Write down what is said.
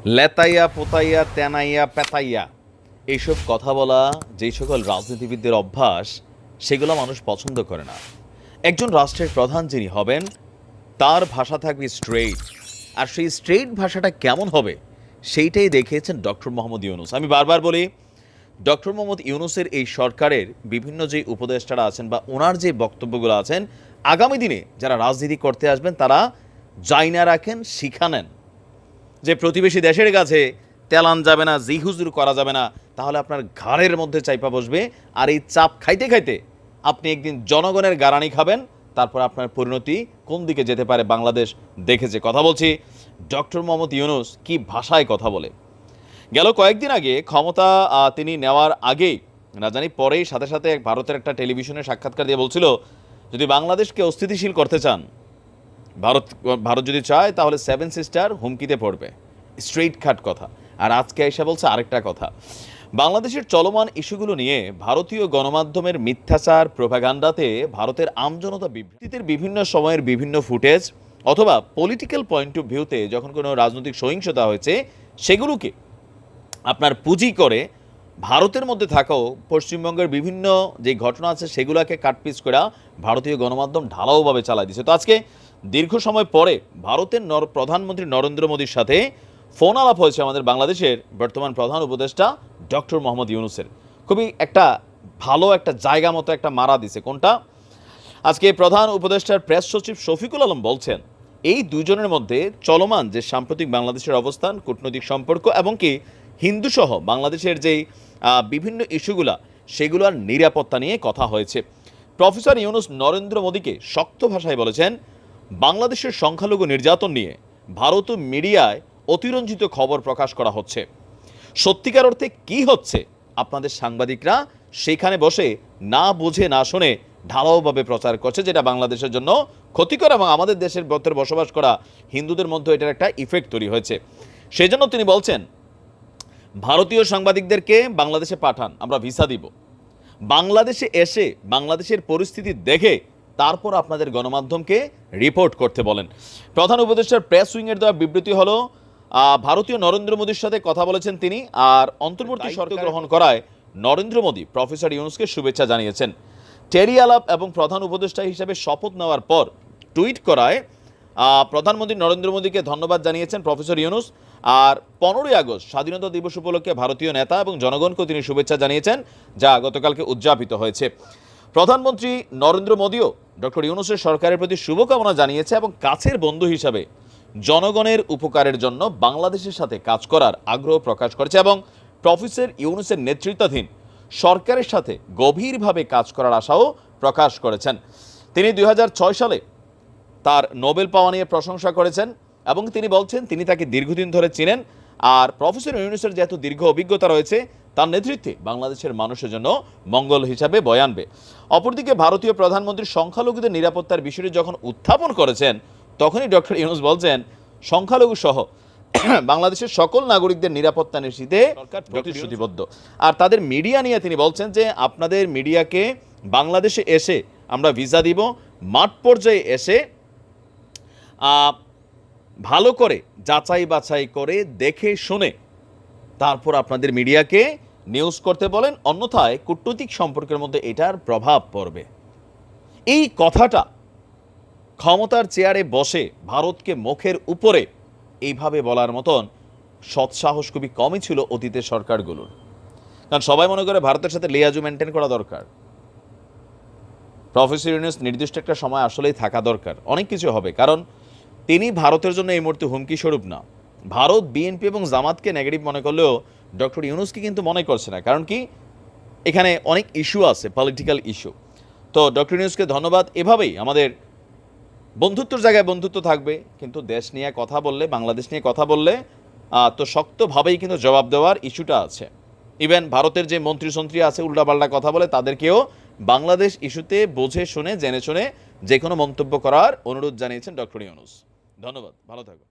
লেতাইয়া পোতাইয়া তেনাইয়া পেতাইয়া এইসব কথা বলা যেই সকল রাজনীতিবিদদের অভ্যাস সেগুলো মানুষ পছন্দ করে না। একজন রাষ্ট্রের প্রধান যিনি হবেন তার ভাষা থাকবে স্ট্রেইট, আর সেই স্ট্রেইট ভাষাটা কেমন হবে সেইটাই দেখিয়েছেন ডক্টর মোহাম্মদ ইউনূস। আমি বারবার বলি, ডক্টর মোহাম্মদ ইউনূসের এই সরকারের বিভিন্ন যে উপদেষ্টারা আছেন বা ওনার যে বক্তব্যগুলো আছেন, আগামী দিনে যারা রাজনীতি করতে আসবেন তারা জাইনা রাখেন, শিখা নেন যে প্রতিবেশী দেশের কাছে তেলান যাবে না, জি হুজুর করা যাবে না, তাহলে আপনার ঘাড়ের মধ্যে চাইপা বসবে। আর এই চাপ খাইতে খাইতে আপনি একদিন জনগণের গারানি খাবেন, তারপর আপনার পরিণতি কোন দিকে যেতে পারে বাংলাদেশ দেখেছে। কথা বলছি ডক্টর মোহাম্মদ ইউনূস কি ভাষায় কথা বলে। গেল কয়েকদিন আগে ক্ষমতা তিনি নেওয়ার আগেই না জানি পরেই সাথে সাথে ভারতের একটা টেলিভিশনে সাক্ষাৎকার দিয়ে বলছিল, যদি বাংলাদেশকে অস্থিতিশীল করতে চান, ভারত যদি চায় তাহলে সেভেন সিস্টার হুমকিতে পড়বে। স্ট্রেইট খাট কথা। আর আজকে এসে বলছে আরেকটা কথা, বাংলাদেশের চলমান ইস্যুগুলো নিয়ে ভারতীয় গণমাধ্যমের মিথ্যাচার প্রোপাগান্ডাতে ভারতের আমজনতা বিবৃতির বিভিন্ন সময়ের বিভিন্ন ফুটেজ অথবা পলিটিক্যাল পয়েন্ট অফ ভিউতে যখন কোনো রাজনৈতিক সহিংসতা হয়েছে সেগুলোকে আপনার পুঁজি করে ভারতের মধ্যে থাকাও পশ্চিমবঙ্গের বিভিন্ন যে ঘটনা আছে সেগুলোকে কাটপিস করে ভারতীয় গণমাধ্যম ঢালাওভাবে চালাই দিচ্ছে। তো আজকে দীর্ঘ সময় পরে ভারতের প্রধানমন্ত্রী নরেন্দ্র মোদীর সাথে ফোন আলাপ হয়েছে আমাদের বাংলাদেশের বর্তমান প্রধান উপদেষ্টা ডক্টর মোহাম্মদ ইউনূসের। খুবই একটা ভালো একটা জায়গা মতো একটা মারা দিছে। কোনটা? আজকে প্রধান উপদেষ্টার প্রেস সচিব শফিকুল আলম বলছেন, এই দুজনের মধ্যে চলমান যে সাম্প্রতিক বাংলাদেশের অবস্থান, কূটনৈতিক সম্পর্ক এবং কি হিন্দুসহ বাংলাদেশের যেই বিভিন্ন ইস্যুগুলা সেগুলোর নিরাপত্তা নিয়ে কথা হয়েছে। প্রফেসর ইউনূস নরেন্দ্র মোদীকে শক্ত ভাষায় বলেছেন, বাংলাদেশের সংখ্যালঘু নির্যাতন নিয়ে ভারত মিডিয়ায় অতিরঞ্জিত খবর প্রকাশ করা হচ্ছে। সত্যিকার অর্থে কি হচ্ছে আপনাদের সাংবাদিকরা সেখানে বসে না বুঝে না শুনে ঢালাওভাবে প্রচার করছে, যেটা বাংলাদেশের জন্য ক্ষতিকর এবং আমাদের দেশের ভেতরে বসবাস করা হিন্দুদের মধ্যে এটার একটা ইফেক্ট তৈরি হয়েছে। সেই জন্য তিনি বলছেন, ভারতীয় সাংবাদিকদেরকে বাংলাদেশে পাঠান, আমরা ভিসা দিব। বাংলাদেশে এসে বাংলাদেশের পরিস্থিতি দেখে তারপর আপনাদের গণমাধ্যমকে রিপোর্ট করতে বলেন। প্রধান উপদেষ্টার প্রেস উইংয়ের দেওয়া বিবৃতি হলো, ভারতীয় নরেন্দ্র মোদীর সাথে কথা বলেছেন তিনি, আর অন্তর্বর্তী সরকার গ্রহণ করায় নরেন্দ্র মোদী প্রফেসর ইউনূসকে শুভেচ্ছা জানিয়েছেন। টেরি আলাপ এবং প্রধান উপদেষ্টা হিসেবে শপথ নেওয়ার পর টুইট করায় প্রধানমন্ত্রী নরেন্দ্র মোদীকে ধন্যবাদ জানিয়েছেন প্রফেসর ইউনূস। আর 15ই আগস্ট স্বাধীনতা দিবস উপলক্ষে ভারতীয় নেতা এবং জনগণকেও তিনি শুভেচ্ছা জানিয়েছেন, যা গতকালকে উদযাপিত হয়েছে। প্রধানমন্ত্রী নরেন্দ্র মোদীও ডক্টর ইউনূসের সরকারের প্রতি শুভকামনা জানিয়েছে এবং কাছের বন্ধু হিসাবে জনগণের উপকারের জন্য বাংলাদেশের সাথে কাজ করার আগ্রহ প্রকাশ করেছে এবং প্রফেসর ইউনূসের নেতৃত্বাধীন সরকারের সাথে গভীরভাবে কাজ করার আশাও প্রকাশ করেছেন। তিনি 2006 সালে তার নোবেল পাওয়া নিয়ে প্রশংসা করেছেন এবং তিনি বলছেন তিনি তাকে দীর্ঘদিন ধরে চিনেন, আর প্রফেসর ইউনূসের যেহেতু দীর্ঘ অভিজ্ঞতা রয়েছে তার নেতৃত্বে বাংলাদেশের মানুষের জন্য মঙ্গল হিসাবে বয়ে আনবে। অপরদিকে ভারতীয় প্রধানমন্ত্রী সংখ্যালঘুদের নিরাপত্তার বিষয়টি যখন উত্থাপন করেছেন তখনই ডক্টর ইউনূস বলছেন, সংখ্যালঘু সহ বাংলাদেশের সকল নাগরিকদের নিরাপত্তা নিশ্চিতে সরকার প্রতিশ্রুতিবদ্ধ। আর তাদের মিডিয়া নিয়ে তিনি বলছেন যে আপনাদের মিডিয়াকে বাংলাদেশে এসে আমরা ভিসা দিব, মাঠ পর্যায়ে এসে ভালো করে যাচাই বাছাই করে দেখে শুনে তারপর আপনাদের মিডিয়াকে নিউজ করতে বলেন, অন্যথায় কূটনৈতিক সম্পর্কের মধ্যে এটার প্রভাব পড়বে। এই কথাটা ক্ষমতার চেয়ারে বসে ভারতকে মুখের উপরে এইভাবে বলার মতন সৎসাহস খুবই কমই ছিল অতীতের সরকারগুলোর। কারণ সবাই মনে করে ভারতের সাথে লিয়াজু মেনটেন করা দরকার। প্রফেসর ইউনূস নির্দিষ্ট একটা সময় আসলেই থাকা দরকার, অনেক কিছু হবে। কারণ তিনি ভারতের জন্য এই মুহূর্তে হুমকি স্বরূপ না। ভারত বিএনপি এবং জামাতকে নেগেটিভ মনে করলেও ডক্টর ইউনূসকে কিন্তু মনে করছে না। কারণ কি, এখানে অনেক ইস্যু আছে, পলিটিক্যাল ইস্যু। তো ডক্টর ইউনূসকে ধন্যবাদ। এভাবেই আমাদের বন্ধুত্বর জায়গায় বন্ধুত্ব থাকবে, কিন্তু দেশ নিয়ে কথা বললে, বাংলাদেশ নিয়ে কথা বললে তো শক্তভাবেই কিন্তু জবাব দেওয়ার ইস্যুটা আছে। ইভেন ভারতের যে মন্ত্রী আছে উল্টাপাল্টা কথা বলে, তাদেরকেও বাংলাদেশ ইস্যুতে বুঝে শুনে জেনে শুনে যে কোনো মন্তব্য করার অনুরোধ জানিয়েছেন ডক্টর ইউনূস। ধন্যবাদ, ভালো থাকো।